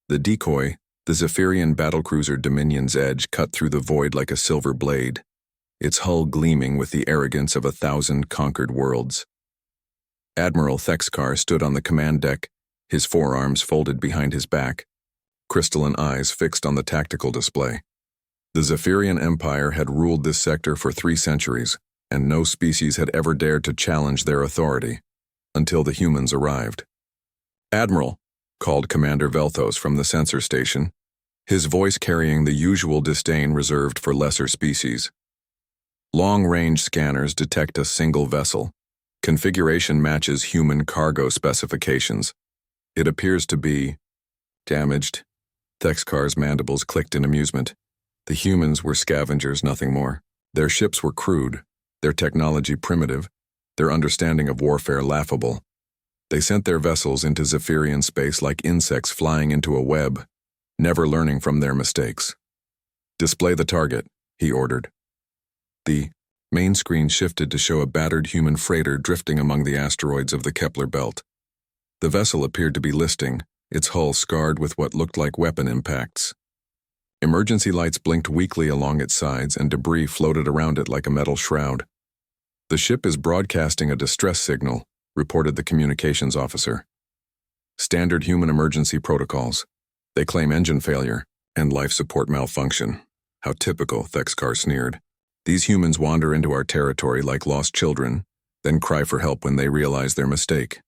The decoy, the Zephyrian battlecruiser Dominion's edge cut through the void like a silver blade, its hull gleaming with the arrogance of 1,000 conquered worlds. Admiral Thexkar stood on the command deck, his forearms folded behind his back, crystalline eyes fixed on the tactical display. The Zephyrian Empire had ruled this sector for 3 centuries, and no species had ever dared to challenge their authority, until the humans arrived. "Admiral," called Commander Velthos from the sensor station, his voice carrying the usual disdain reserved for lesser species. "Long-range scanners detect a single vessel. Configuration matches human cargo specifications. It appears to be damaged." Thexkar's mandibles clicked in amusement. The humans were scavengers, nothing more. Their ships were crude, their technology primitive, their understanding of warfare laughable. They sent their vessels into Zephyrian space like insects flying into a web, never learning from their mistakes. "Display the target," he ordered. The main screen shifted to show a battered human freighter drifting among the asteroids of the Kepler belt. The vessel appeared to be listing, its hull scarred with what looked like weapon impacts. Emergency lights blinked weakly along its sides and debris floated around it like a metal shroud. "The ship is broadcasting a distress signal," reported the communications officer. "Standard human emergency protocols. They claim engine failure and life support malfunction." "How typical," Thexkar sneered. "These humans wander into our territory like lost children, then cry for help when they realize their mistake."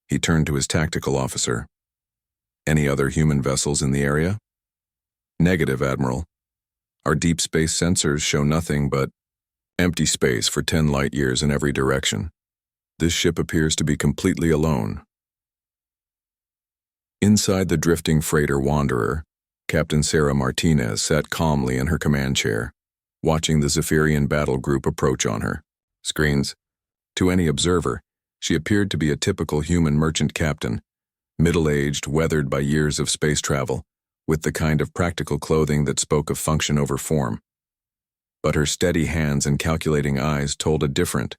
He turned to his tactical officer. "Any other human vessels in the area?" "Negative, Admiral. Our deep space sensors show nothing but empty space for 10 light years in every direction. This ship appears to be completely alone." Inside the drifting freighter Wanderer, Captain Sarah Martinez sat calmly in her command chair, watching the Zephyrian battle group approach on her screens. To any observer, she appeared to be a typical human merchant captain, middle-aged, weathered by years of space travel, with the kind of practical clothing that spoke of function over form. But her steady hands and calculating eyes told a different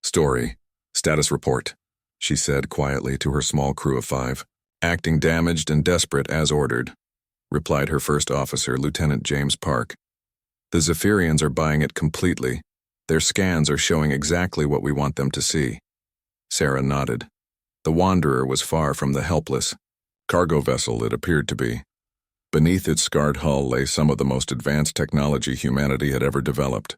story. "Status report," she said quietly to her small crew of 5. "Acting damaged and desperate as ordered," replied her first officer, Lieutenant James Park. "The Zephyrians are buying it completely. Their scans are showing exactly what we want them to see." Sarah nodded. The Wanderer was far from the helpless cargo vessel it appeared to be. Beneath its scarred hull lay some of the most advanced technology humanity had ever developed.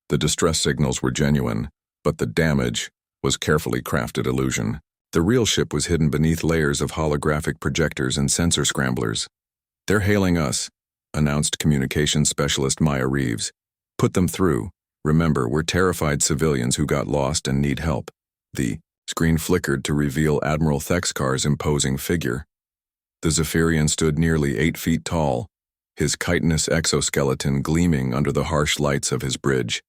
The distress signals were genuine, but the damage was carefully crafted illusion. The real ship was hidden beneath layers of holographic projectors and sensor scramblers. "They're hailing us," announced communications specialist Maya Reeves. "Put them through. Remember, we're terrified civilians who got lost and need help." The screen flickered to reveal Admiral Thexkar's imposing figure. The Zephyrian stood nearly 8 feet tall, his chitinous exoskeleton gleaming under the harsh lights of his bridge.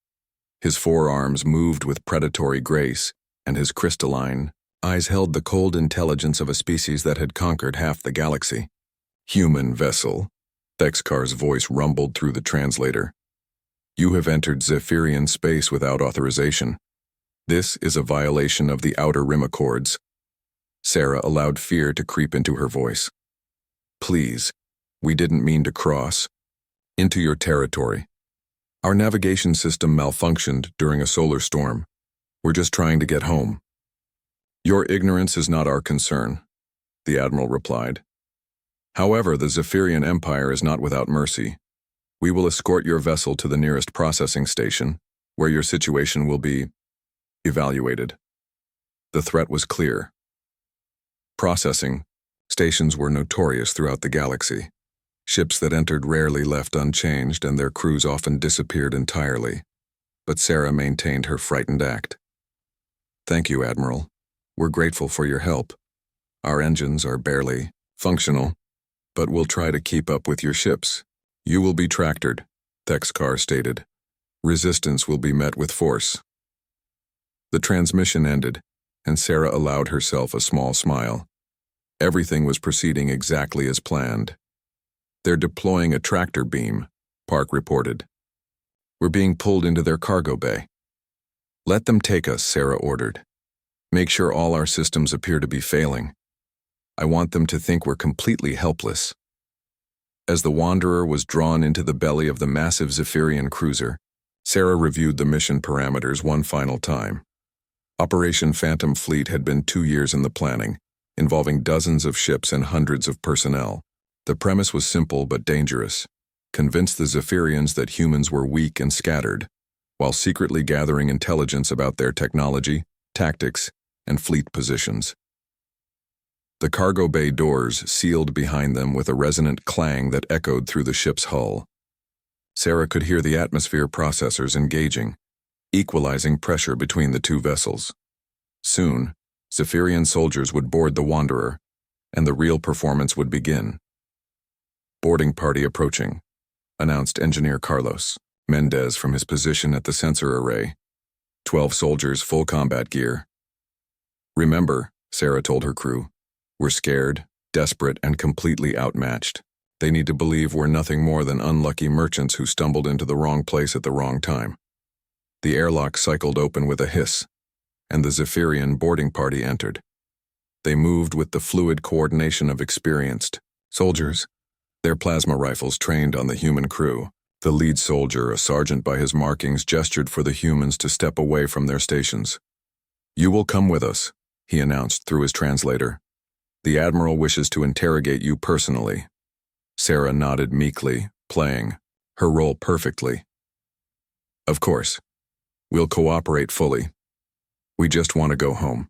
His forearms moved with predatory grace, and his crystalline eyes held the cold intelligence of a species that had conquered half the galaxy. "Human vessel," Thexkar's voice rumbled through the translator. "You have entered Zephyrian space without authorization. This is a violation of the Outer Rim Accords." Sarah allowed fear to creep into her voice. "Please, we didn't mean to cross into your territory. Our navigation system malfunctioned during a solar storm. We're just trying to get home." "Your ignorance is not our concern," the Admiral replied. "However, the Zephyrian Empire is not without mercy. We will escort your vessel to the nearest processing station, where your situation will be evaluated." The threat was clear. Processing stations were notorious throughout the galaxy. Ships that entered rarely left unchanged, and their crews often disappeared entirely. But Sarah maintained her frightened act. "Thank you, Admiral. We're grateful for your help. Our engines are barely functional, but we'll try to keep up with your ships." "You will be tractored," Thexkar stated. "Resistance will be met with force." The transmission ended, and Sarah allowed herself a small smile. Everything was proceeding exactly as planned. "They're deploying a tractor beam," Park reported. "We're being pulled into their cargo bay." "Let them take us," Sarah ordered. "Make sure all our systems appear to be failing." I want them to think we're completely helpless." As the Wanderer was drawn into the belly of the massive Zephyrian cruiser, Sarah reviewed the mission parameters one final time. Operation Phantom Fleet had been 2 years in the planning, involving dozens of ships and hundreds of personnel. The premise was simple but dangerous: convince the Zephyrians that humans were weak and scattered, while secretly gathering intelligence about their technology, tactics, and fleet positions. The cargo bay doors sealed behind them with a resonant clang that echoed through the ship's hull. Sarah could hear the atmosphere processors engaging, equalizing pressure between the two vessels. Soon, Zephyrian soldiers would board the Wanderer, and the real performance would begin. "Boarding party approaching," announced Engineer Carlos Mendez from his position at the sensor array. 12 soldiers, full combat gear. "Remember," Sarah told her crew, "we're scared, desperate, and completely outmatched. They need to believe we're nothing more than unlucky merchants who stumbled into the wrong place at the wrong time." The airlock cycled open with a hiss, and the Zephyrian boarding party entered. They moved with the fluid coordination of experienced soldiers, their plasma rifles trained on the human crew. The lead soldier, a sergeant by his markings, gestured for the humans to step away from their stations. "You will come with us," he announced through his translator. "The Admiral wishes to interrogate you personally." Sarah nodded meekly, playing her role perfectly. "Of course. We'll cooperate fully. We just want to go home."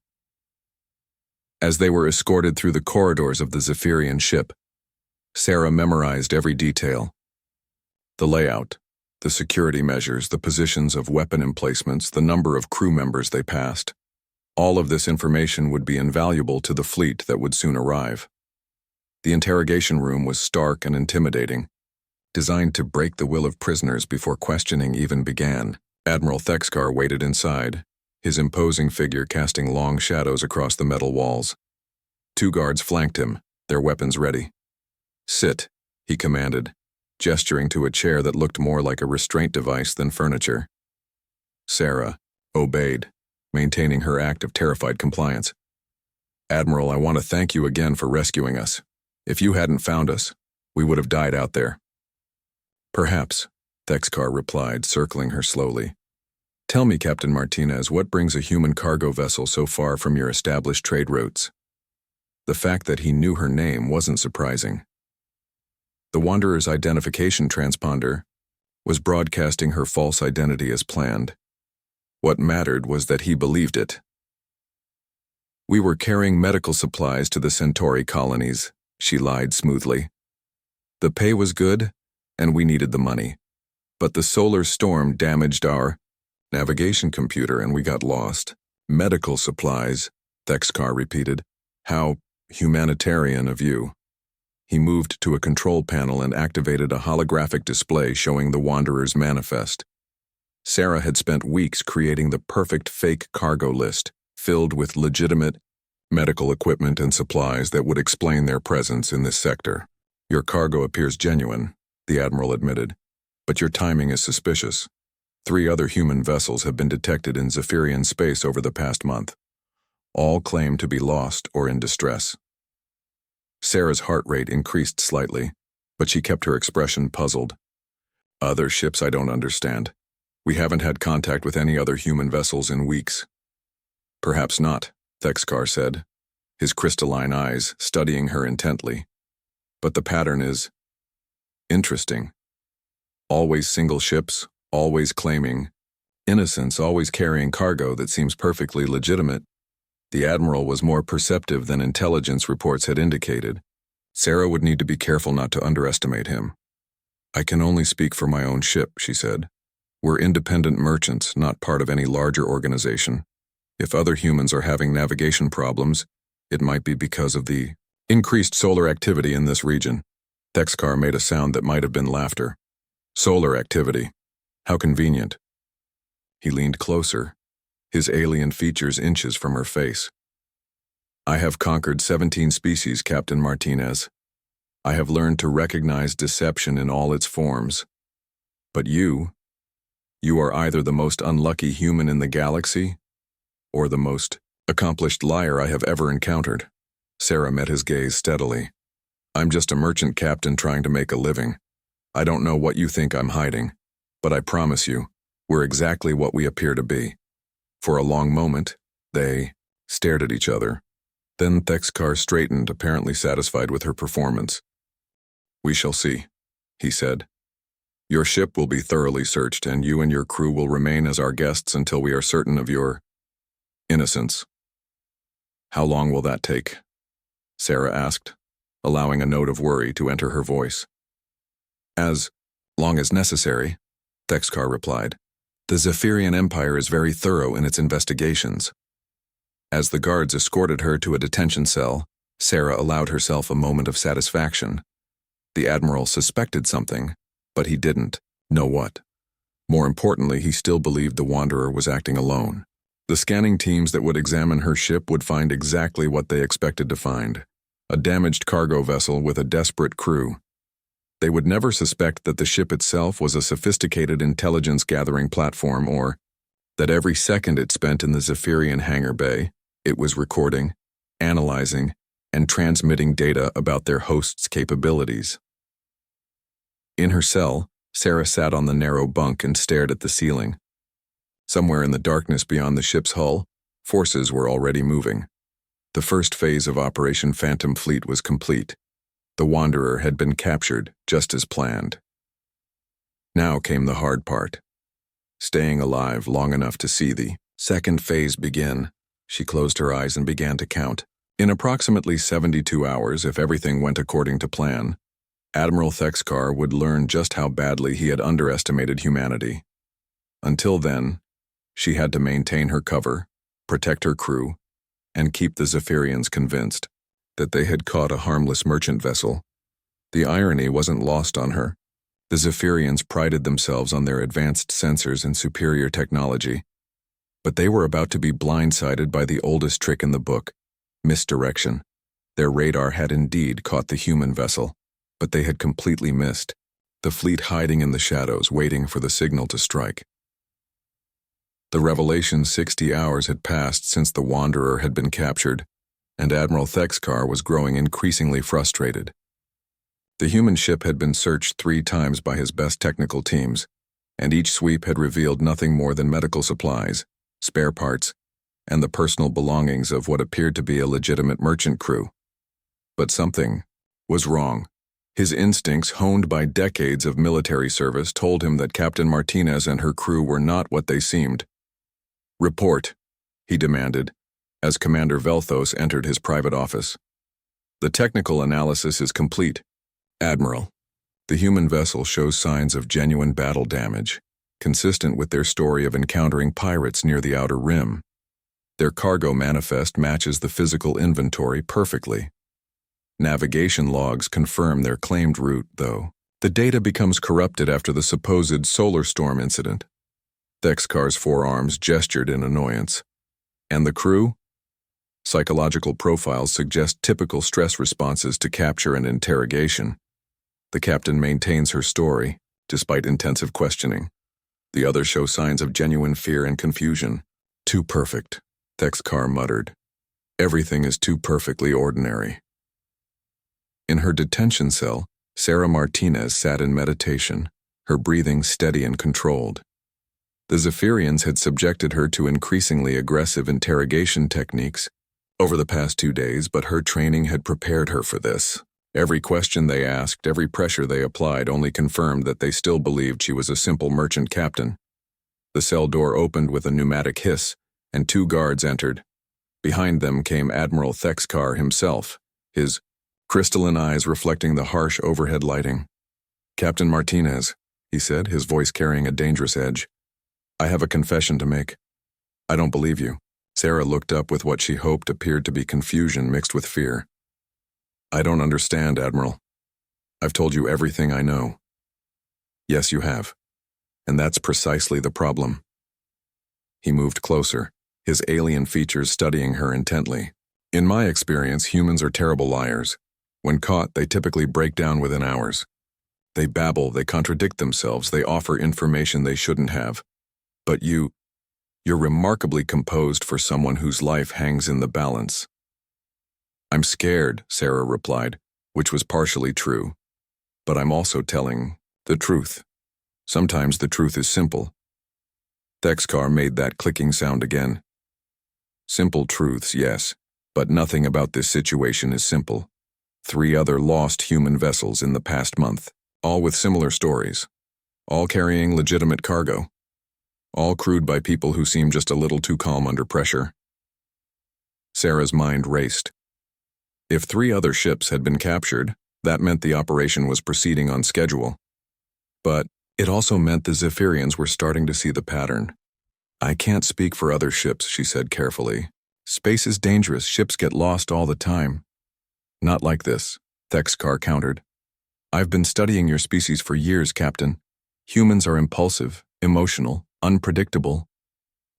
As they were escorted through the corridors of the Zephyrian ship, Sarah memorized every detail. The layout, the security measures, the positions of weapon emplacements, the number of crew members they passed. All of this information would be invaluable to the fleet that would soon arrive. The interrogation room was stark and intimidating, designed to break the will of prisoners before questioning even began. Admiral Thexkar waited inside, his imposing figure casting long shadows across the metal walls. 2 guards flanked him, their weapons ready. "Sit," he commanded, gesturing to a chair that looked more like a restraint device than furniture. Sarah obeyed, maintaining her act of terrified compliance. "Admiral, I want to thank you again for rescuing us. If you hadn't found us, we would have died out there." "Perhaps," Thexkar replied, circling her slowly. "Tell me, Captain Martinez, what brings a human cargo vessel so far from your established trade routes?" The fact that he knew her name wasn't surprising. The Wanderer's identification transponder was broadcasting her false identity as planned. What mattered was that he believed it. "We were carrying medical supplies to the Centauri colonies," she lied smoothly. "The pay was good, and we needed the money. But the solar storm damaged our navigation computer and we got lost." "Medical supplies," Thexkar repeated. "How humanitarian of you." He moved to a control panel and activated a holographic display showing the Wanderer's manifest. Sarah had spent weeks creating the perfect fake cargo list, filled with legitimate medical equipment and supplies that would explain their presence in this sector. "Your cargo appears genuine," the Admiral admitted, "but your timing is suspicious. 3 other human vessels have been detected in Zephyrian space over the past month. All claim to be lost or in distress." Sarah's heart rate increased slightly, but she kept her expression puzzled. "Other ships I don't understand. We haven't had contact with any other human vessels in weeks." "Perhaps not," Thexkar said, his crystalline eyes studying her intently. "But the pattern is interesting. Always single ships, always claiming innocence, always carrying cargo that seems perfectly legitimate." The Admiral was more perceptive than intelligence reports had indicated. Sarah would need to be careful not to underestimate him. "I can only speak for my own ship," she said. "We're independent merchants, not part of any larger organization. If other humans are having navigation problems, it might be because of the increased solar activity in this region." Thexkar made a sound that might have been laughter. "Solar activity. How convenient." He leaned closer, his alien features inches from her face. "I have conquered 17 species, Captain Martinez. I have learned to recognize deception in all its forms. But you are either the most unlucky human in the galaxy, or the most accomplished liar I have ever encountered." Sarah met his gaze steadily. I'm just a merchant captain trying to make a living. I don't know what you think I'm hiding, but I promise you, we're exactly what we appear to be. For a long moment, they stared at each other. Then Thexkar straightened, apparently satisfied with her performance. We shall see, he said. Your ship will be thoroughly searched, and you and your crew will remain as our guests until we are certain of your innocence. How long will that take? Sarah asked, allowing a note of worry to enter her voice. As long as necessary, Thexkar replied. The Zephyrian Empire is very thorough in its investigations. As the guards escorted her to a detention cell, Sarah allowed herself a moment of satisfaction. The Admiral suspected something, but he didn't know what. More importantly, he still believed the Wanderer was acting alone. The scanning teams that would examine her ship would find exactly what they expected to find: a damaged cargo vessel with a desperate crew. They would never suspect that the ship itself was a sophisticated intelligence-gathering platform, or that every second it spent in the Zephyrian hangar bay, it was recording, analyzing, and transmitting data about their host's capabilities. In her cell, Sarah sat on the narrow bunk and stared at the ceiling. Somewhere in the darkness beyond the ship's hull, forces were already moving. The first phase of Operation Phantom Fleet was complete. The Wanderer had been captured, just as planned. Now came the hard part: staying alive long enough to see the second phase begin. She closed her eyes and began to count. In approximately 72 hours, if everything went according to plan, Admiral Thexkar would learn just how badly he had underestimated humanity. Until then, she had to maintain her cover, protect her crew, and keep the Zephyrians convinced that they had caught a harmless merchant vessel. The irony wasn't lost on her. The Zephyrians prided themselves on their advanced sensors and superior technology, but they were about to be blindsided by the oldest trick in the book: misdirection. Their radar had indeed caught the human vessel, but they had completely missed, the fleet hiding in the shadows, waiting for the signal to strike. The revelation: 60 hours had passed since the Wanderer had been captured, and Admiral Thexkar was growing increasingly frustrated. The human ship had been searched 3 times by his best technical teams, and each sweep had revealed nothing more than medical supplies, spare parts, and the personal belongings of what appeared to be a legitimate merchant crew. But something was wrong. His instincts, honed by decades of military service, told him that Captain Martinez and her crew were not what they seemed. Report, he demanded, as Commander Velthos entered his private office. The technical analysis is complete, Admiral. The human vessel shows signs of genuine battle damage, consistent with their story of encountering pirates near the Outer Rim. Their cargo manifest matches the physical inventory perfectly. Navigation logs confirm their claimed route, though. The data becomes corrupted after the supposed solar storm incident. Thexkar's forearms gestured in annoyance. And the crew? Psychological profiles suggest typical stress responses to capture and interrogation. The captain maintains her story, despite intensive questioning. The others show signs of genuine fear and confusion. Too perfect, Thexkar muttered. Everything is too perfectly ordinary. In her detention cell, Sarah Martinez sat in meditation, her breathing steady and controlled. The Zephyrians had subjected her to increasingly aggressive interrogation techniques over the past 2 days, but her training had prepared her for this. Every question they asked, every pressure they applied only confirmed that they still believed she was a simple merchant captain. The cell door opened with a pneumatic hiss, and 2 guards entered. Behind them came Admiral Thexkar himself, his crystalline eyes reflecting the harsh overhead lighting. Captain Martinez, he said, his voice carrying a dangerous edge. I have a confession to make. I don't believe you. Sarah looked up with what she hoped appeared to be confusion mixed with fear. I don't understand, Admiral. I've told you everything I know. Yes, you have. And that's precisely the problem. He moved closer, his alien features studying her intently. In my experience, humans are terrible liars. When caught, they typically break down within hours. They babble, they contradict themselves, they offer information they shouldn't have. But you're remarkably composed for someone whose life hangs in the balance. I'm scared, Sarah replied, which was partially true. But I'm also telling the truth. Sometimes the truth is simple. Thexkar made that clicking sound again. Simple truths, yes, but nothing about this situation is simple. 3 other lost human vessels in the past month, all with similar stories, all carrying legitimate cargo, all crewed by people who seem just a little too calm under pressure. Sarah's mind raced. If 3 other ships had been captured, that meant the operation was proceeding on schedule. But it also meant the Zephyrians were starting to see the pattern. I can't speak for other ships, she said carefully. Space is dangerous, ships get lost all the time. Not like this, Thexkar countered. I've been studying your species for years, Captain. Humans are impulsive, emotional, unpredictable.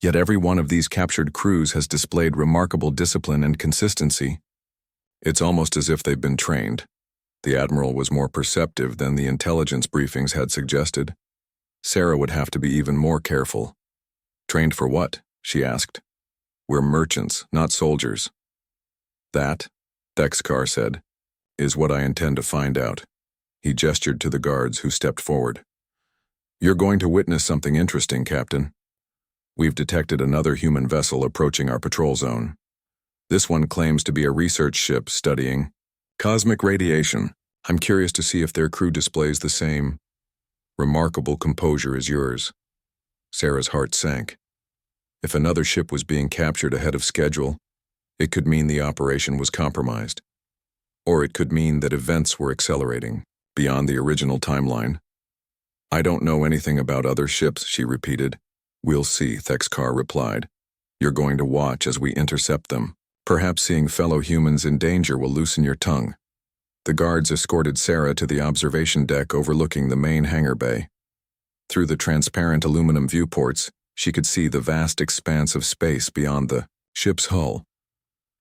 Yet every one of these captured crews has displayed remarkable discipline and consistency. It's almost as if they've been trained. The Admiral was more perceptive than the intelligence briefings had suggested. Sarah would have to be even more careful. Trained for what? She asked. We're merchants, not soldiers. That, Thexkar said, is what I intend to find out. He gestured to the guards who stepped forward. You're going to witness something interesting, Captain. We've detected another human vessel approaching our patrol zone. This one claims to be a research ship studying cosmic radiation. I'm curious to see if their crew displays the same remarkable composure as yours. Sarah's heart sank. If another ship was being captured ahead of schedule, it could mean the operation was compromised. Or it could mean that events were accelerating beyond the original timeline. I don't know anything about other ships, she repeated. We'll see, Thexkar replied. You're going to watch as we intercept them. Perhaps seeing fellow humans in danger will loosen your tongue. The guards escorted Sarah to the observation deck overlooking the main hangar bay. Through the transparent aluminum viewports, she could see the vast expanse of space beyond the ship's hull.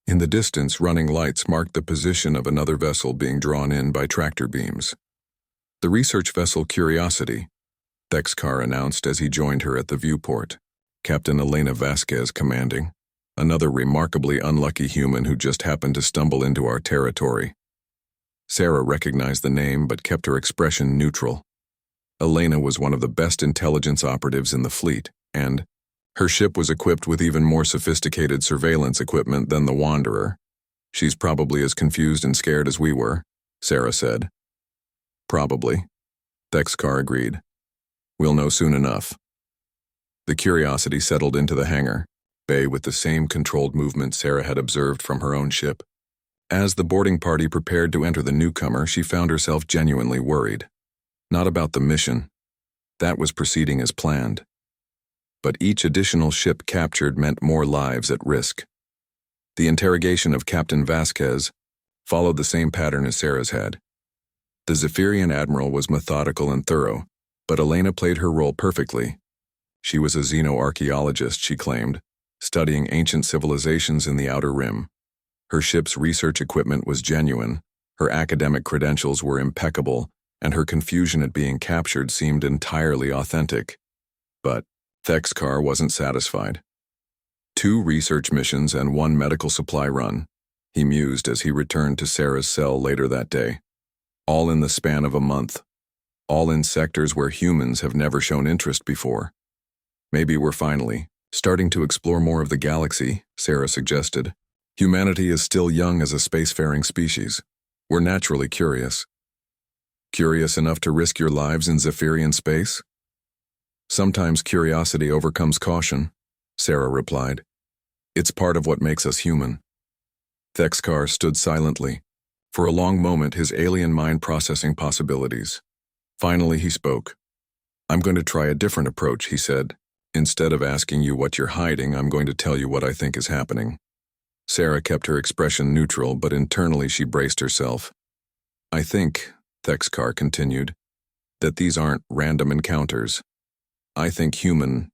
In the distance, running lights marked the position of another vessel being drawn in by tractor beams. The research vessel Curiosity, Thexkar announced as he joined her at the viewport. Captain Elena Vasquez commanding, another remarkably unlucky human who just happened to stumble into our territory. Sarah recognized the name but kept her expression neutral. Elena was one of the best intelligence operatives in the fleet, and her ship was equipped with even more sophisticated surveillance equipment than the Wanderer. She's probably as confused and scared as we were, Sarah said. Probably, Thexkar agreed. We'll know soon enough. The Curiosity settled into the hangar bay with the same controlled movement Sarah had observed from her own ship. As the boarding party prepared to enter the newcomer, she found herself genuinely worried. Not about the mission. That was proceeding as planned. But each additional ship captured meant more lives at risk. The interrogation of Captain Vasquez followed the same pattern as Sarah's had. The Zephyrian admiral was methodical and thorough, but Elena played her role perfectly. She was a xenoarchaeologist, she claimed, studying ancient civilizations in the Outer Rim. Her ship's research equipment was genuine, her academic credentials were impeccable, and her confusion at being captured seemed entirely authentic. But Thexkar wasn't satisfied. 2 research missions and 1 medical supply run, he mused as he returned to Sarah's cell later that day. All in the span of a month. All in sectors where humans have never shown interest before. Maybe we're finally starting to explore more of the galaxy, Sarah suggested. Humanity is still young as a spacefaring species. We're naturally curious. Curious enough to risk your lives in Zephyrian space? Sometimes curiosity overcomes caution, Sarah replied. It's part of what makes us human. Thexkar stood silently. For a long moment, his alien mind processing possibilities. Finally, he spoke. I'm going to try a different approach, he said. Instead of asking you what you're hiding, I'm going to tell you what I think is happening. Sarah kept her expression neutral, but internally she braced herself. I think, Thexkar continued, that these aren't random encounters. I think human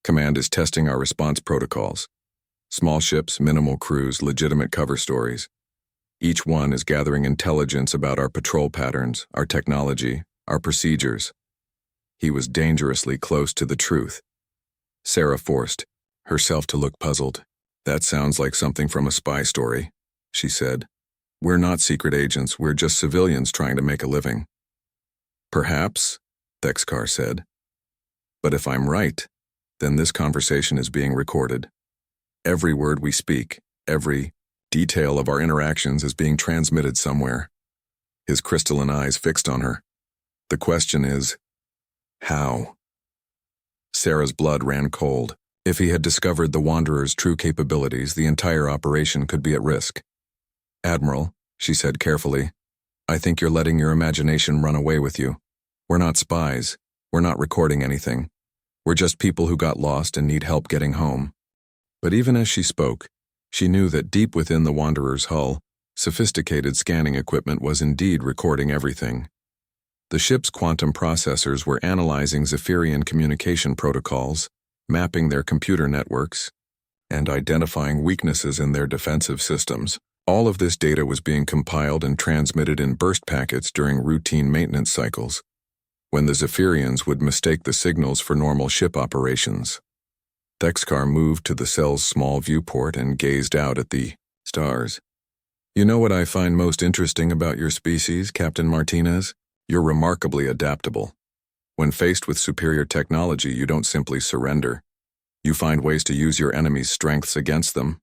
command is testing our response protocols. Small ships, minimal crews, legitimate cover stories. Each one is gathering intelligence about our patrol patterns, our technology, our procedures. He was dangerously close to the truth. Sarah forced herself to look puzzled. That sounds like something from a spy story, she said. We're not secret agents, we're just civilians trying to make a living. Perhaps, Thexkar said. But if I'm right, then this conversation is being recorded. Every word we speak, every detail of our interactions is being transmitted somewhere. His crystalline eyes fixed on her. The question is, how? Sarah's blood ran cold. If he had discovered the Wanderer's true capabilities, the entire operation could be at risk. Admiral, she said carefully, I think you're letting your imagination run away with you. We're not spies. We're not recording anything. We're just people who got lost and need help getting home. But even as she spoke, she knew that deep within the Wanderer's hull, sophisticated scanning equipment was indeed recording everything. The ship's quantum processors were analyzing Zephyrian communication protocols, mapping their computer networks, and identifying weaknesses in their defensive systems. All of this data was being compiled and transmitted in burst packets during routine maintenance cycles, when the Zephyrians would mistake the signals for normal ship operations. Thexkar moved to the cell's small viewport and gazed out at the stars. You know what I find most interesting about your species, Captain Martinez? You're remarkably adaptable. When faced with superior technology, you don't simply surrender. You find ways to use your enemy's strengths against them.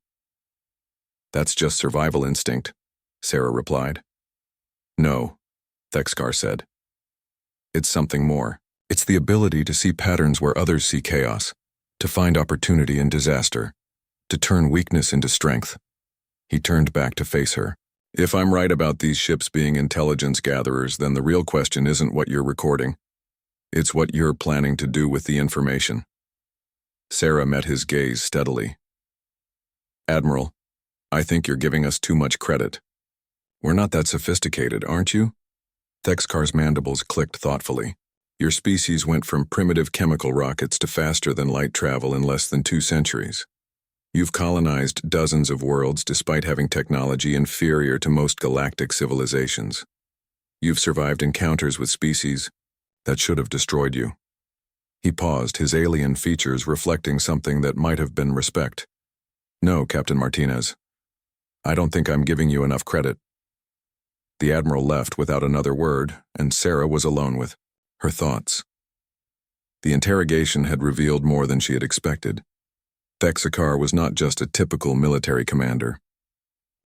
That's just survival instinct, Sarah replied. No, Thexkar said. It's something more. It's the ability to see patterns where others see chaos, to find opportunity in disaster, to turn weakness into strength. He turned back to face her. If I'm right about these ships being intelligence gatherers, then the real question isn't what you're recording. It's what you're planning to do with the information. Sarah met his gaze steadily. Admiral, I think you're giving us too much credit. We're not that sophisticated, aren't you? Thexkar's mandibles clicked thoughtfully. Your species went from primitive chemical rockets to faster-than-light travel in less than 2 centuries. You've colonized dozens of worlds despite having technology inferior to most galactic civilizations. You've survived encounters with species that should have destroyed you. He paused, his alien features reflecting something that might have been respect. No, Captain Martinez. I don't think I'm giving you enough credit. The Admiral left without another word, and Sarah was alone with her thoughts. The interrogation had revealed more than she had expected. Thexkar was not just a typical military commander.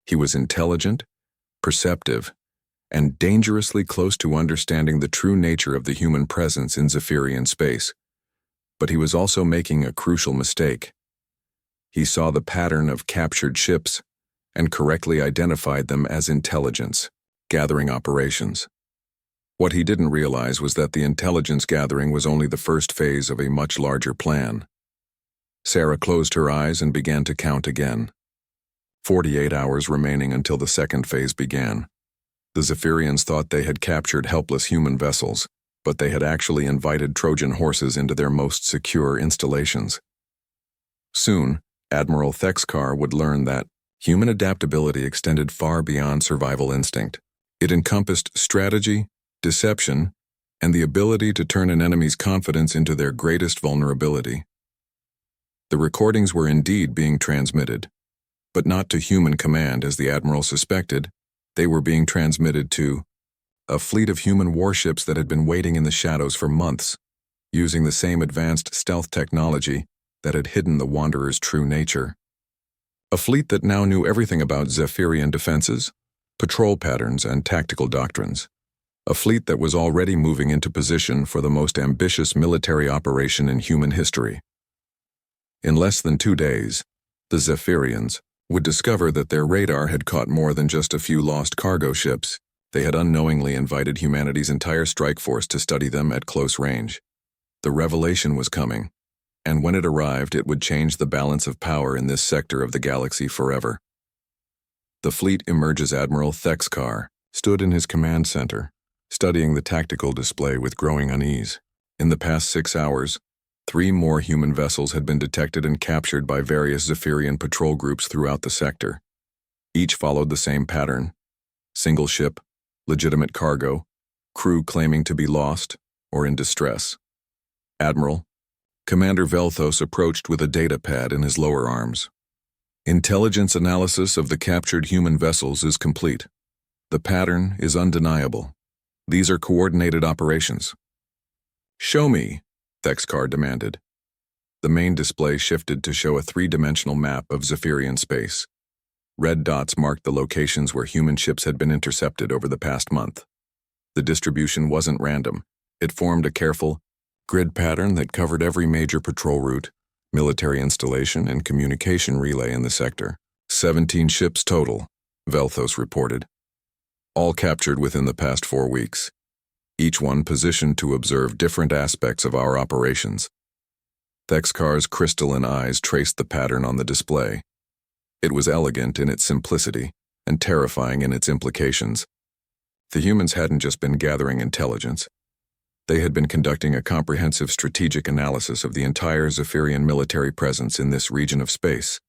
He was intelligent, perceptive, and dangerously close to understanding the true nature of the human presence in Zephyrian space. But he was also making a crucial mistake. He saw the pattern of captured ships and correctly identified them as intelligence gathering operations. What he didn't realize was that the intelligence gathering was only the first phase of a much larger plan. Sarah closed her eyes and began to count again. 48 hours remaining until the second phase began. The Zephyrians thought they had captured helpless human vessels, but they had actually invited Trojan horses into their most secure installations. Soon, Admiral Thexkar would learn that human adaptability extended far beyond survival instinct. It encompassed strategy, deception, and the ability to turn an enemy's confidence into their greatest vulnerability. The recordings were indeed being transmitted, but not to human command as the Admiral suspected. They were being transmitted to a fleet of human warships that had been waiting in the shadows for months, using the same advanced stealth technology that had hidden the Wanderer's true nature. A fleet that now knew everything about Zephyrian defenses, patrol patterns, and tactical doctrines. A fleet that was already moving into position for the most ambitious military operation in human history. In less than 2 days, the Zephyrians would discover that their radar had caught more than just a few lost cargo ships. They had unknowingly invited humanity's entire strike force to study them at close range. The revelation was coming, and when it arrived, it would change the balance of power in this sector of the galaxy forever. The fleet emerges Admiral Thexkar stood in his command center, studying the tactical display with growing unease. In the past 6 hours, 3 more human vessels had been detected and captured by various Zephyrian patrol groups throughout the sector. Each followed the same pattern: single ship, legitimate cargo, crew claiming to be lost or in distress. Admiral, Commander Velthos approached with a data pad in his lower arms. Intelligence analysis of the captured human vessels is complete. The pattern is undeniable. These are coordinated operations. Show me, Thexkar demanded. The main display shifted to show a three-dimensional map of Zephyrian space. Red dots marked the locations where human ships had been intercepted over the past month. The distribution wasn't random. It formed a careful grid pattern that covered every major patrol route, military installation, and communication relay in the sector. 17 ships total, Velthos reported. All captured within the past 4 weeks. Each one positioned to observe different aspects of our operations. Thexkar's crystalline eyes traced the pattern on the display. It was elegant in its simplicity and terrifying in its implications. The humans hadn't just been gathering intelligence. They had been conducting a comprehensive strategic analysis of the entire Zephyrian military presence in this region of space.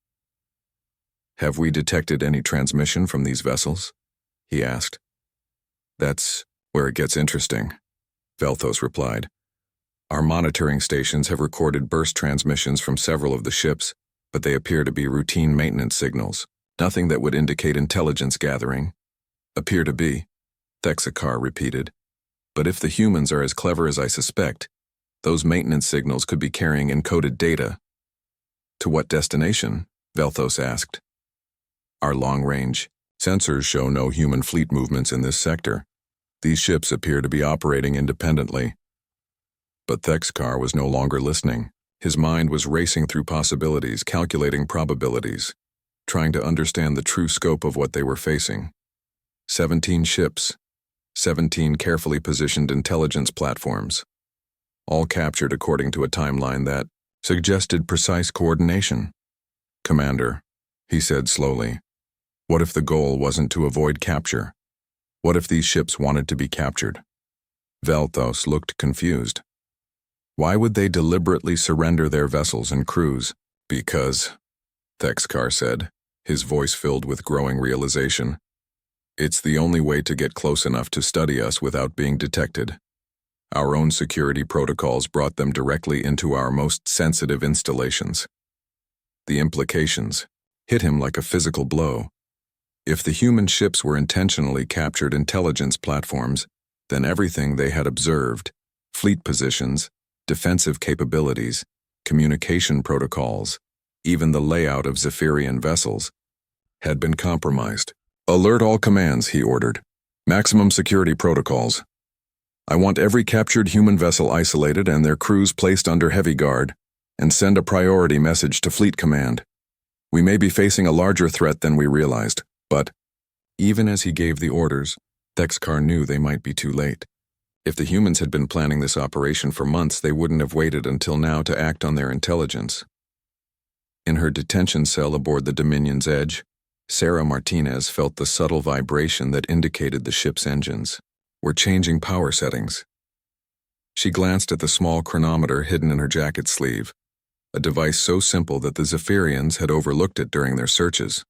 Have we detected any transmission from these vessels? He asked. That's where it gets interesting, Velthos replied. Our monitoring stations have recorded burst transmissions from several of the ships, but they appear to be routine maintenance signals, nothing that would indicate intelligence gathering. Appear to be, Thexkar repeated. But if the humans are as clever as I suspect, those maintenance signals could be carrying encoded data. To what destination? Velthos asked. Our long-range sensors show no human fleet movements in this sector. These ships appear to be operating independently. But Thexkar was no longer listening. His mind was racing through possibilities, calculating probabilities, trying to understand the true scope of what they were facing. 17 ships, 17 carefully positioned intelligence platforms, all captured according to a timeline that suggested precise coordination. Commander, he said slowly, what if the goal wasn't to avoid capture? What if these ships wanted to be captured? Velthos looked confused. Why would they deliberately surrender their vessels and crews? Because, Thexkar said, his voice filled with growing realization, it's the only way to get close enough to study us without being detected. Our own security protocols brought them directly into our most sensitive installations. The implications hit him like a physical blow. If the human ships were intentionally captured intelligence platforms, then everything they had observed, fleet positions, defensive capabilities, communication protocols, even the layout of Zephyrian vessels, had been compromised. Alert all commands, he ordered. Maximum security protocols. I want every captured human vessel isolated and their crews placed under heavy guard, and send a priority message to Fleet Command. We may be facing a larger threat than we realized, but even as he gave the orders, Thexkar knew they might be too late. If the humans had been planning this operation for months, they wouldn't have waited until now to act on their intelligence. In her detention cell aboard the Dominion's Edge, Sarah Martinez felt the subtle vibration that indicated the ship's engines were changing power settings. She glanced at the small chronometer hidden in her jacket sleeve, a device so simple that the Zephyrians had overlooked it during their searches.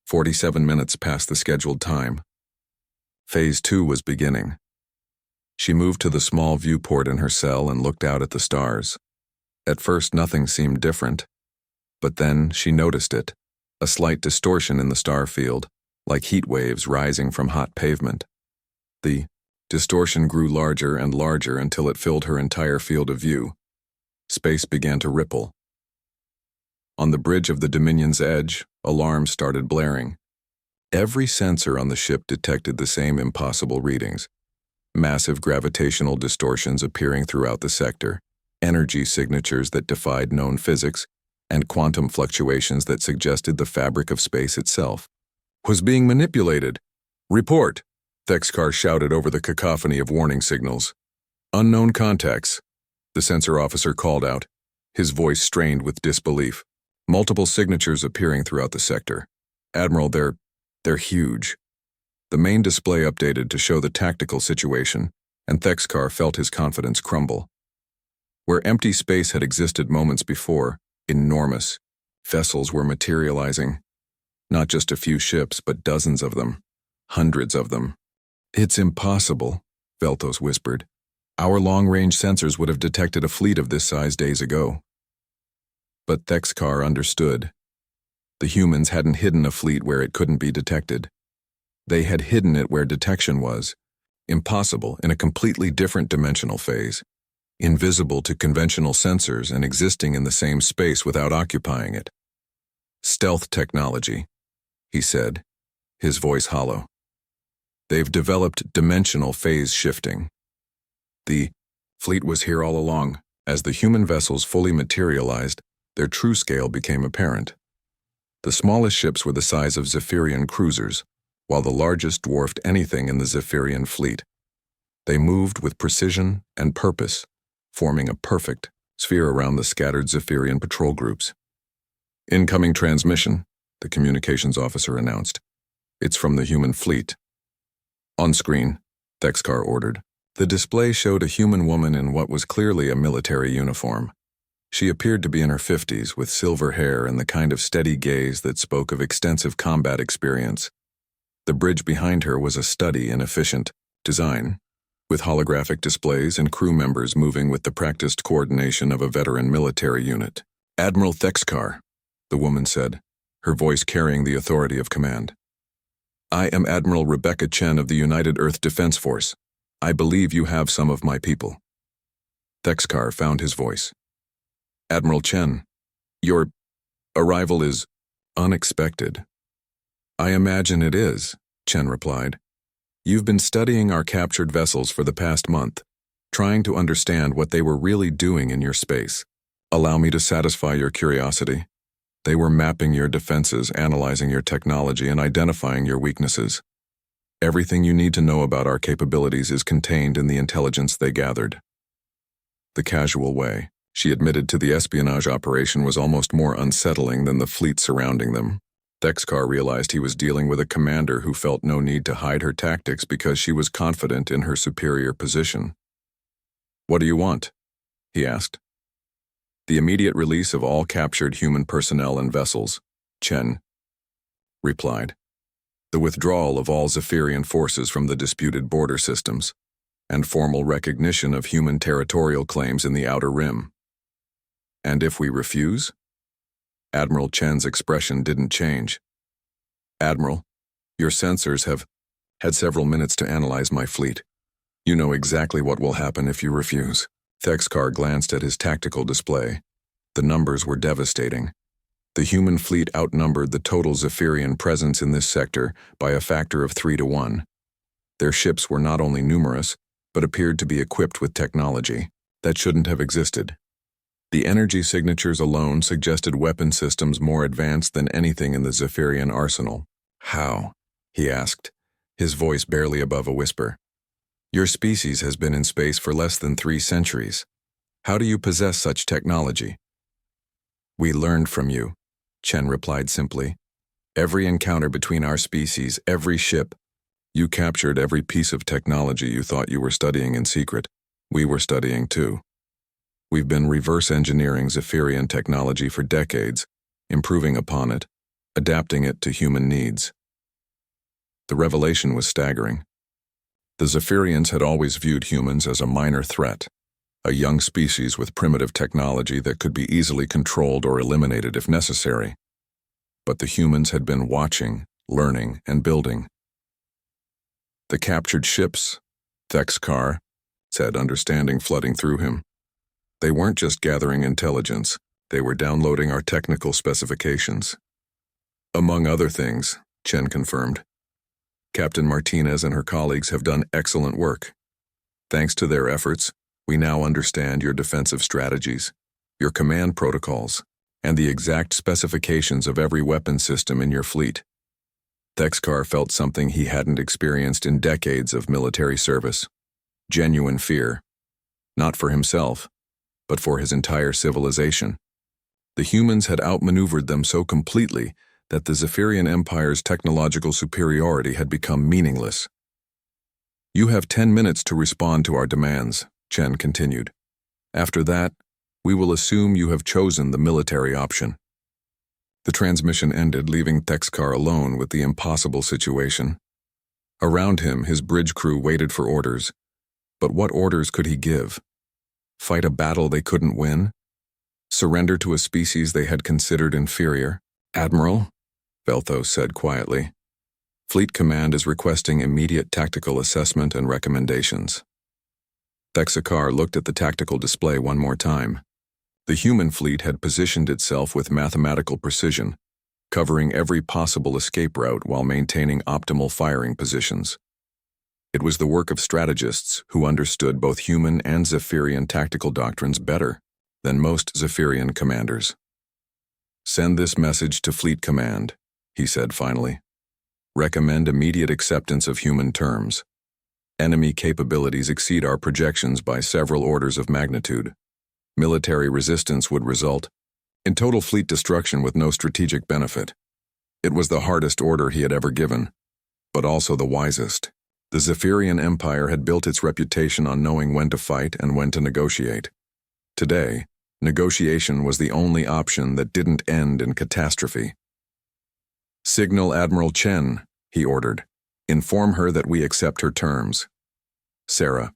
47 minutes past the scheduled time. Phase 2 was beginning. She moved to the small viewport in her cell and looked out at the stars. At first, nothing seemed different, but then she noticed it, a slight distortion in the star field, like heat waves rising from hot pavement. The distortion grew larger and larger until it filled her entire field of view. Space began to ripple. On the bridge of the Dominion's Edge, alarms started blaring. Every sensor on the ship detected the same impossible readings. Massive gravitational distortions appearing throughout the sector, energy signatures that defied known physics, and quantum fluctuations that suggested the fabric of space itself was being manipulated. Report, Thexkar shouted over the cacophony of warning signals. Unknown contacts, the sensor officer called out, his voice strained with disbelief. Multiple signatures appearing throughout the sector. Admiral, they're huge. The main display updated to show the tactical situation, and Thexkar felt his confidence crumble. Where empty space had existed moments before, enormous vessels were materializing. Not just a few ships, but dozens of them. Hundreds of them. It's impossible, Velthos whispered. Our long-range sensors would have detected a fleet of this size days ago. But Thexkar understood. The humans hadn't hidden a fleet where it couldn't be detected. They had hidden it where detection was. Impossible in a completely different dimensional phase. Invisible to conventional sensors and existing in the same space without occupying it. Stealth technology, he said, his voice hollow. They've developed dimensional phase shifting. The fleet was here all along. As the human vessels fully materialized, their true scale became apparent. The smallest ships were the size of Zephyrian cruisers, while the largest dwarfed anything in the Zephyrian fleet. They moved with precision and purpose, forming a perfect sphere around the scattered Zephyrian patrol groups. Incoming transmission, the communications officer announced. It's from the human fleet. On screen, Thexkar ordered. The display showed a human woman in what was clearly a military uniform. She appeared to be in her 50s, with silver hair and the kind of steady gaze that spoke of extensive combat experience. The bridge behind her was a study in efficient design, with holographic displays and crew members moving with the practiced coordination of a veteran military unit. Admiral Thexkar, the woman said, her voice carrying the authority of command. I am Admiral Rebecca Chen of the United Earth Defense Force. I believe you have some of my people. Thexkar found his voice. Admiral Chen, your arrival is unexpected. I imagine it is, Chen replied. You've been studying our captured vessels for the past month, trying to understand what they were really doing in your space. Allow me to satisfy your curiosity. They were mapping your defenses, analyzing your technology, and identifying your weaknesses. Everything you need to know about our capabilities is contained in the intelligence they gathered. The casual way she admitted to the espionage operation was almost more unsettling than the fleet surrounding them. Thexkar realized he was dealing with a commander who felt no need to hide her tactics because she was confident in her superior position. What do you want? He asked. The immediate release of all captured human personnel and vessels, Chen replied. The withdrawal of all Zephyrian forces from the disputed border systems, and formal recognition of human territorial claims in the Outer Rim. And if we refuse? Admiral Chen's expression didn't change. Admiral, your sensors have had several minutes to analyze my fleet. You know exactly what will happen if you refuse. Thexkar glanced at his tactical display. The numbers were devastating. The human fleet outnumbered the total Zephyrian presence in this sector by a factor of 3 to 1. Their ships were not only numerous, but appeared to be equipped with technology that shouldn't have existed. The energy signatures alone suggested weapon systems more advanced than anything in the Zephyrian arsenal. How? He asked, his voice barely above a whisper. Your species has been in space for less than 3 centuries. How do you possess such technology? We learned from you, Chen replied simply. Every encounter between our species, every ship, you captured every piece of technology you thought you were studying in secret. We were studying too. We've been reverse engineering Zephyrian technology for decades, improving upon it, adapting it to human needs. The revelation was staggering. The Zephyrians had always viewed humans as a minor threat, a young species with primitive technology that could be easily controlled or eliminated if necessary. But the humans had been watching, learning, and building. The captured ships, Thexkar said, understanding flooding through him. They weren't just gathering intelligence, they were downloading our technical specifications. Among other things, Chen confirmed. Captain Martinez and her colleagues have done excellent work. Thanks to their efforts, we now understand your defensive strategies, your command protocols, and the exact specifications of every weapon system in your fleet. Thexkar felt something he hadn't experienced in decades of military service. Genuine fear. Not for himself, but for his entire civilization. The humans had outmaneuvered them so completely that the Zephyrian Empire's technological superiority had become meaningless. You have 10 minutes to respond to our demands, Chen continued. After that, we will assume you have chosen the military option. The transmission ended, leaving Thexkar alone with the impossible situation. Around him, his bridge crew waited for orders. But what orders could he give? Fight a battle they couldn't win? Surrender to a species they had considered inferior? Admiral, Velthos said quietly. Fleet Command is requesting immediate tactical assessment and recommendations. Thexakar looked at the tactical display one more time. The human fleet had positioned itself with mathematical precision, covering every possible escape route while maintaining optimal firing positions. It was the work of strategists who understood both human and Zephyrian tactical doctrines better than most Zephyrian commanders. "Send this message to Fleet Command," he said finally. "Recommend immediate acceptance of human terms. Enemy capabilities exceed our projections by several orders of magnitude. Military resistance would result in total fleet destruction with no strategic benefit." It was the hardest order he had ever given, but also the wisest. The Zephyrian Empire had built its reputation on knowing when to fight and when to negotiate. Today, negotiation was the only option that didn't end in catastrophe. "Signal Admiral Chen," he ordered. "Inform her that we accept her terms." Sarah.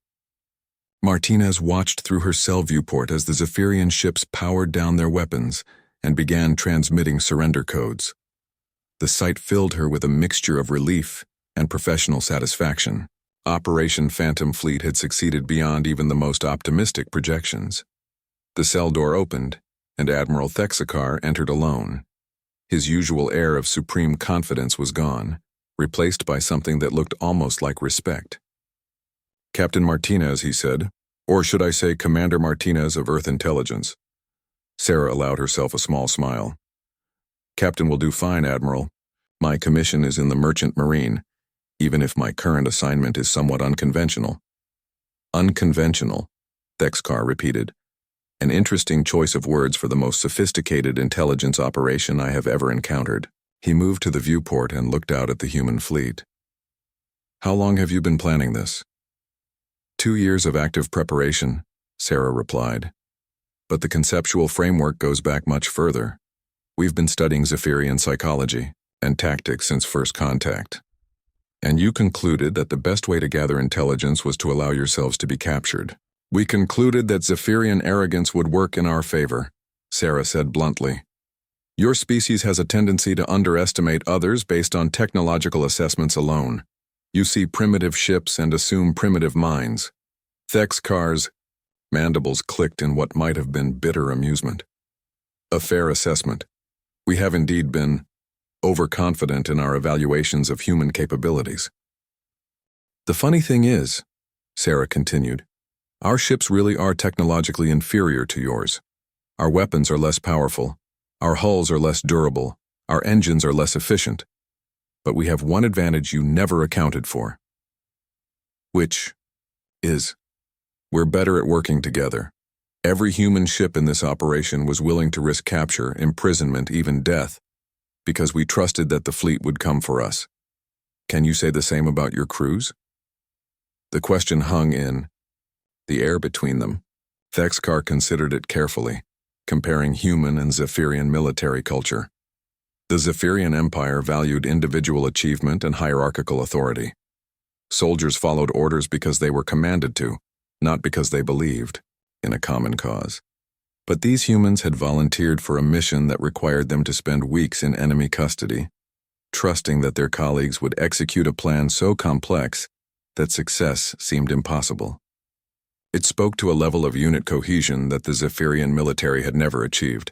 Martinez watched through her cell viewport as the Zephyrian ships powered down their weapons and began transmitting surrender codes. The sight filled her with a mixture of relief and professional satisfaction. Operation Phantom Fleet had succeeded beyond even the most optimistic projections. The cell door opened, and Admiral Thexakar entered alone. His usual air of supreme confidence was gone, replaced by something that looked almost like respect. "Captain Martinez," he said, "or should I say Commander Martinez of Earth Intelligence." Sarah allowed herself a small smile. "Captain will do fine, Admiral. My commission is in the Merchant Marine, even if my current assignment is somewhat unconventional." "Unconventional," Thexakar repeated. "An interesting choice of words for the most sophisticated intelligence operation I have ever encountered." He moved to the viewport and looked out at the human fleet. "How long have you been planning this?" 2 years of active preparation," Sarah replied. "But the conceptual framework goes back much further. We've been studying Zephyrian psychology and tactics since first contact. And you concluded that the best way to gather intelligence was to allow yourselves to be captured." "We concluded that Zephyrian arrogance would work in our favor," Sarah said bluntly. "Your species has a tendency to underestimate others based on technological assessments alone. You see primitive ships and assume primitive minds." Thexakar's mandibles clicked in what might have been bitter amusement. "A fair assessment. We have indeed been overconfident in our evaluations of human capabilities." "The funny thing is," Sarah continued, "our ships really are technologically inferior to yours. Our weapons are less powerful, our hulls are less durable, our engines are less efficient. But we have one advantage you never accounted for. Which is, we're better at working together. Every human ship in this operation was willing to risk capture, imprisonment, even death, because we trusted that the fleet would come for us. Can you say the same about your crews?" The question hung in the air between them. Thexakar considered it carefully, comparing human and Zephyrian military culture. The Zephyrian Empire valued individual achievement and hierarchical authority. Soldiers followed orders because they were commanded to, not because they believed in a common cause. But these humans had volunteered for a mission that required them to spend weeks in enemy custody, trusting that their colleagues would execute a plan so complex that success seemed impossible. It spoke to a level of unit cohesion that the Zephyrian military had never achieved.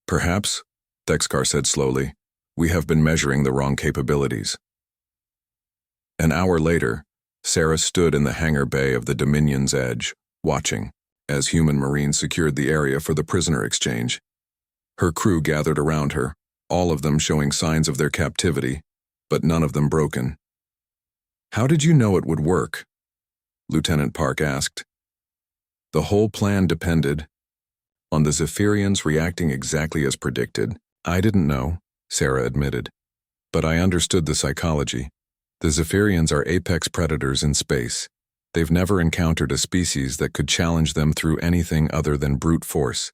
"Perhaps," Thexakar said slowly, "we have been measuring the wrong capabilities." An hour later, Sarah stood in the hangar bay of the Dominion's Edge, watching, as human Marines secured the area for the prisoner exchange. Her crew gathered around her, all of them showing signs of their captivity, but none of them broken. "How did you know it would work?" Lieutenant Park asked. "The whole plan depended on the Zephyrians reacting exactly as predicted." "I didn't know," Sarah admitted, "but I understood the psychology. The Zephyrians are apex predators in space. They've never encountered a species that could challenge them through anything other than brute force.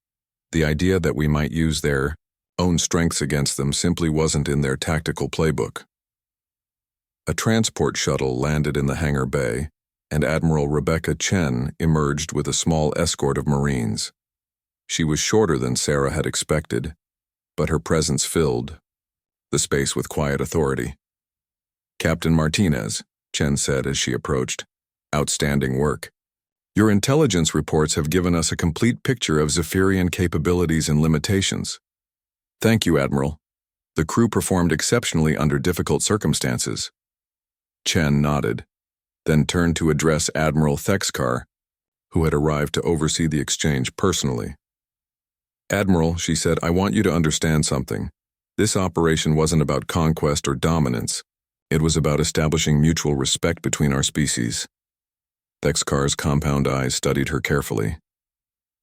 The idea that we might use their own strengths against them simply wasn't in their tactical playbook." A transport shuttle landed in the hangar bay, and Admiral Rebecca Chen emerged with a small escort of Marines. She was shorter than Sarah had expected, but her presence filled the space with quiet authority. "Captain Martinez," Chen said as she approached. "Outstanding work. Your intelligence reports have given us a complete picture of Zephyrian capabilities and limitations." "Thank you, Admiral. The crew performed exceptionally under difficult circumstances." Chen nodded, then turned to address Admiral Thexkar, who had arrived to oversee the exchange personally. "Admiral," she said, "I want you to understand something. This operation wasn't about conquest or dominance. It was about establishing mutual respect between our species." Thexkar's compound eyes studied her carefully.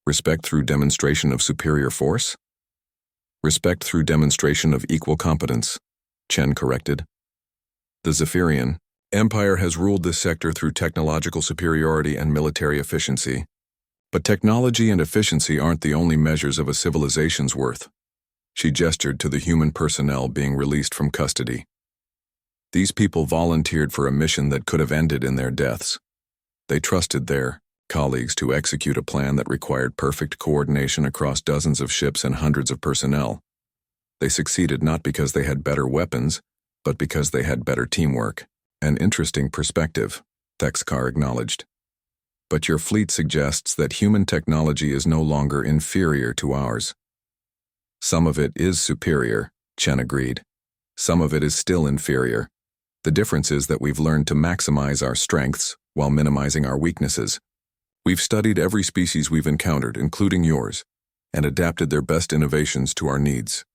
"Respect through demonstration of superior force?" "Respect through demonstration of equal competence," Chen corrected. "The Zephyrian Empire has ruled this sector through technological superiority and military efficiency. But technology and efficiency aren't the only measures of a civilization's worth." She gestured to the human personnel being released from custody. These people volunteered for a mission that could have ended in their deaths. They trusted their colleagues to execute a plan that required perfect coordination across dozens of ships and hundreds of personnel. They succeeded not because they had better weapons, but because they had better teamwork. "An interesting perspective," Thexkar acknowledged. "But your fleet suggests that human technology is no longer inferior to ours." "Some of it is superior," Chen agreed. "Some of it is still inferior. The difference is that we've learned to maximize our strengths while minimizing our weaknesses. We've studied every species we've encountered, including yours, and adapted their best innovations to our needs."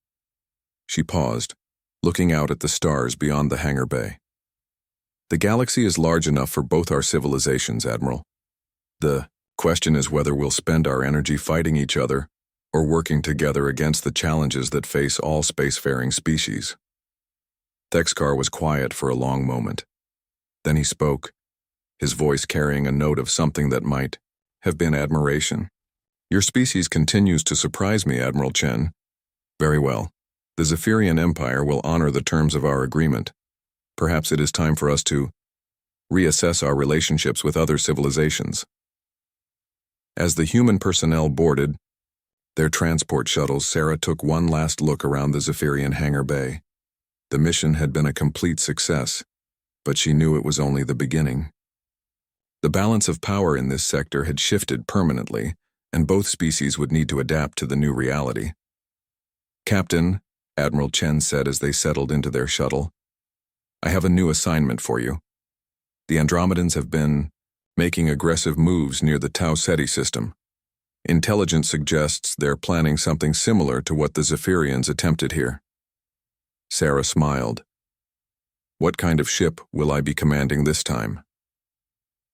She paused, looking out at the stars beyond the hangar bay. "The galaxy is large enough for both our civilizations, Admiral. The question is whether we'll spend our energy fighting each other or working together against the challenges that face all spacefaring species." Thexkar was quiet for a long moment. Then he spoke, his voice carrying a note of something that might have been admiration. "Your species continues to surprise me, Admiral Chen." "Very well. The Zephyrian Empire will honor the terms of our agreement. Perhaps it is time for us to reassess our relationships with other civilizations." As the human personnel boarded their transport shuttles, Sarah took one last look around the Zephyrian hangar bay. The mission had been a complete success, but she knew it was only the beginning. The balance of power in this sector had shifted permanently, and both species would need to adapt to the new reality. "Captain," Admiral Chen said as they settled into their shuttle, "I have a new assignment for you. The Andromedans have been making aggressive moves near the Tau Ceti system. Intelligence suggests they're planning something similar to what the Zephyrians attempted here." Sarah smiled. "What kind of ship will I be commanding this time?"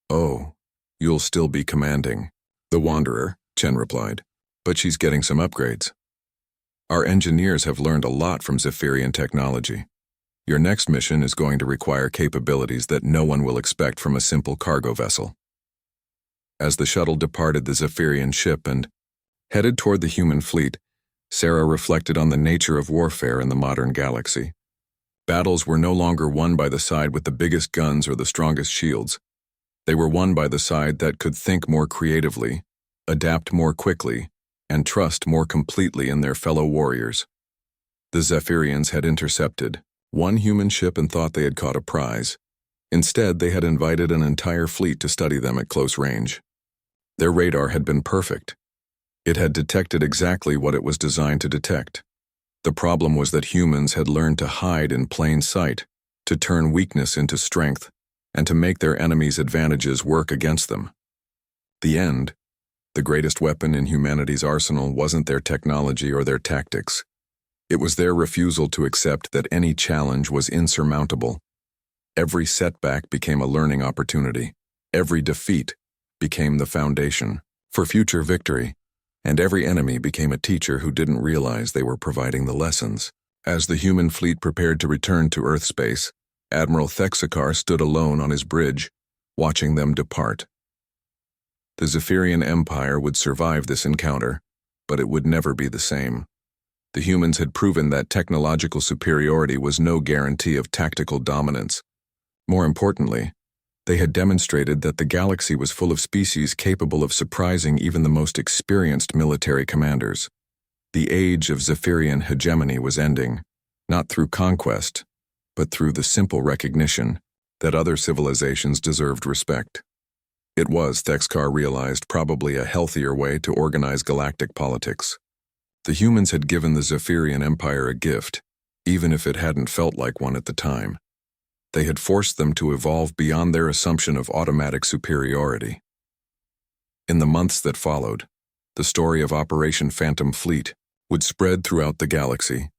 "Oh, you'll still be commanding the Wanderer," Chen replied, "but she's getting some upgrades. Our engineers have learned a lot from Zephyrian technology. Your next mission is going to require capabilities that no one will expect from a simple cargo vessel." As the shuttle departed the Zephyrian ship and headed toward the human fleet, Sarah reflected on the nature of warfare in the modern galaxy. Battles were no longer won by the side with the biggest guns or the strongest shields. They were won by the side that could think more creatively, adapt more quickly, and trust more completely in their fellow warriors. The Zephyrians had intercepted one human ship and thought they had caught a prize. Instead, they had invited an entire fleet to study them at close range. Their radar had been perfect. It had detected exactly what it was designed to detect. The problem was that humans had learned to hide in plain sight, to turn weakness into strength, and to make their enemies' advantages work against them. The end, the greatest weapon in humanity's arsenal, wasn't their technology or their tactics. It was their refusal to accept that any challenge was insurmountable. Every setback became a learning opportunity. Every defeat became the foundation for future victory. And every enemy became a teacher who didn't realize they were providing the lessons. As the human fleet prepared to return to Earth space, Admiral Thexkar stood alone on his bridge, watching them depart. The Zephyrian Empire would survive this encounter, but it would never be the same. The humans had proven that technological superiority was no guarantee of tactical dominance. More importantly, they had demonstrated that the galaxy was full of species capable of surprising even the most experienced military commanders. The age of Zephyrian hegemony was ending, not through conquest, but through the simple recognition that other civilizations deserved respect. It was, Thexkar realized, probably a healthier way to organize galactic politics. The humans had given the Zephyrian Empire a gift, even if it hadn't felt like one at the time. They had forced them to evolve beyond their assumption of automatic superiority. In the months that followed, the story of Operation Phantom Fleet would spread throughout the galaxy.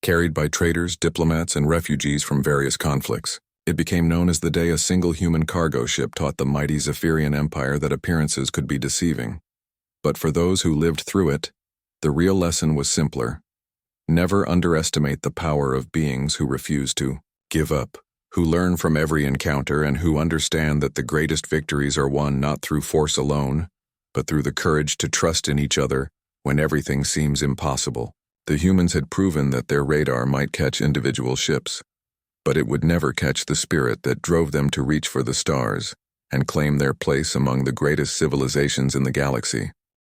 Carried by traders, diplomats, and refugees from various conflicts, it became known as the day a single human cargo ship taught the mighty Zephyrian Empire that appearances could be deceiving. But for those who lived through it, the real lesson was simpler. Never underestimate the power of beings who refuse to give up, who learn from every encounter, and who understand that the greatest victories are won not through force alone, but through the courage to trust in each other when everything seems impossible. The humans had proven that their radar might catch individual ships, but it would never catch the spirit that drove them to reach for the stars and claim their place among the greatest civilizations in the galaxy.